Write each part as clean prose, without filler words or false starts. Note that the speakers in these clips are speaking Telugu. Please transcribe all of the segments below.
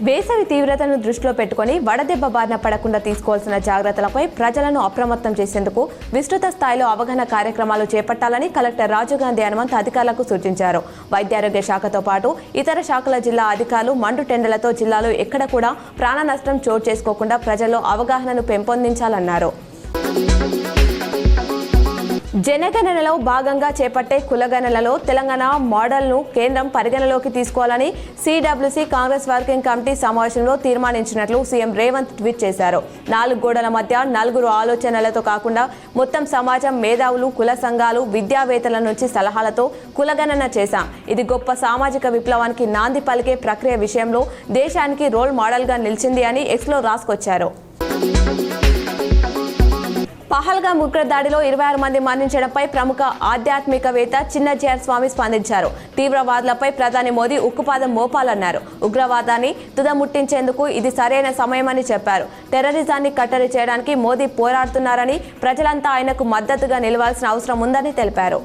వేసవి తీవ్రతను దృష్టిలో పెట్టుకుని వడదెబ్బ బారిన పడకుండా తీసుకోవాల్సిన జాగ్రత్తలపై ప్రజలను అప్రమత్తం చేసేందుకు విస్తృత స్థాయిలో అవగాహన కార్యక్రమాలు చేపట్టాలని కలెక్టర్ రాజీవ్ గాంధీ హనుమంత్ అధికారులకు సూచించారు. వైద్యారోగ్య శాఖతో పాటు ఇతర శాఖల జిల్లా అధికారులు మండు టెండలతో జిల్లాలో ఎక్కడ కూడా ప్రాణ నష్టం చోటు చేసుకోకుండా ప్రజల్లో అవగాహనను పెంపొందించాలన్నారు. జనగణనలో భాగంగా చేపట్టే కులగణనలో తెలంగాణ మోడల్ను కేంద్రం పరిగణలోకి తీసుకోవాలని సిడబ్ల్యూసీ కాంగ్రెస్ వర్కింగ్ కమిటీ సమావేశంలో తీర్మానించినట్లు సీఎం రేవంత్ ట్వీట్ చేశారు. 4 గోడల మధ్య 4 ఆలోచనలతో కాకుండా మొత్తం సమాజం, మేధావులు, కుల సంఘాలు, విద్యావేత్తల నుంచి సలహాలతో కులగణన చేశాం. ఇది గొప్ప సామాజిక విప్లవానికి నాంది పలికే ప్రక్రియ విషయంలో దేశానికి రోల్ మోడల్గా నిలిచింది అని ఎక్స్లో రాసుకొచ్చారు. పహల్గామ్ ఉగ్రదాడిలో 26 మంది మరణించడంపై ప్రముఖ ఆధ్యాత్మికవేత్త చిన్నజీఆర్ స్వామి స్పందించారు. తీవ్రవాదులపై ప్రధాని మోదీ ఉక్కుపాదం మోపాలన్నారు. ఉగ్రవాదాన్ని తుదముట్టించేందుకు ఇది సరైన సమయమని చెప్పారు. టెర్రరిజాన్ని కట్టడి చేయడానికి మోదీ పోరాడుతున్నారని, ప్రజలంతా ఆయనకు మద్దతుగా నిలవాల్సిన అవసరం ఉందని తెలిపారు.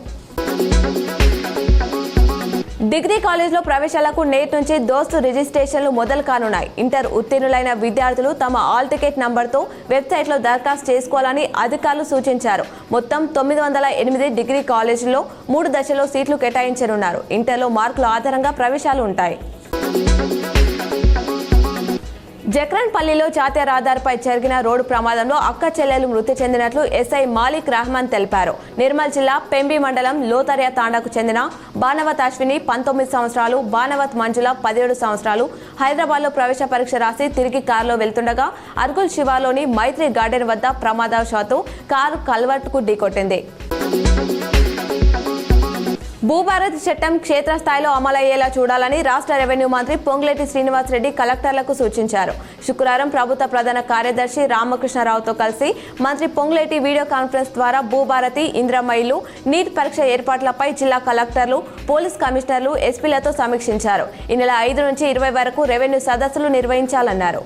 డిగ్రీ కాలేజ్లో ప్రవేశాలకు నేటి నుంచి దోస్తు రిజిస్ట్రేషన్లు మొదలు కానున్నాయి. ఇంటర్ ఉత్తీర్ణులైన విద్యార్థులు తమ ఆల్ టికెట్ నంబర్తో వెబ్సైట్లో దరఖాస్తు చేసుకోవాలని అధికారులు సూచించారు. మొత్తం 908 డిగ్రీ కాలేజీల్లో 3 దశల్లో సీట్లు కేటాయించనున్నారు. ఇంటర్లో మార్కుల ఆధారంగా ప్రవేశాలు ఉంటాయి. జక్రన్పల్లిలో జాతీయ రహదారిపై జరిగిన రోడ్డు ప్రమాదంలో అక్క చెల్లెలు మృతి చెందినట్లు ఎస్ఐ మాలిక్ రహమాన్ తెలిపారు. నిర్మల్ జిల్లా పెంబి మండలం లోతరియా తాండాకు చెందిన బానవత్ అశ్విని 19 సంవత్సరాలు, బానవత్ మంజుల 17 సంవత్సరాలు హైదరాబాద్లో ప్రవేశ పరీక్ష రాసి తిరిగి కారులో వెళ్తుండగా అర్గుల్ శివార్లోని మైత్రి గార్డెన్ వద్ద ప్రమాదవశాత్తు కారు కల్వర్టుకు ఢీకొట్టింది. భూభారతి చట్టం క్షేత్రస్థాయిలో అమలయ్యేలా చూడాలని రాష్ట్ర రెవెన్యూ మంత్రి పొంగులేటి శ్రీనివాసరెడ్డి కలెక్టర్లకు సూచించారు. శుక్రవారం ప్రభుత్వ ప్రధాన కార్యదర్శి రామకృష్ణరావుతో కలిసి మంత్రి పొంగులేటి వీడియో కాన్ఫరెన్స్ ద్వారా భూభారతి, ఇందిరమ్మ ఇల్లు, నీట్ పరీక్ష ఏర్పాట్లపై జిల్లా కలెక్టర్లు, పోలీస్ కమిషనర్లు, ఎస్పీలతో సమీక్షించారు. ఈ నెల 5 నుంచి 20 వరకు రెవెన్యూ సదస్సులు నిర్వహించాలన్నారు.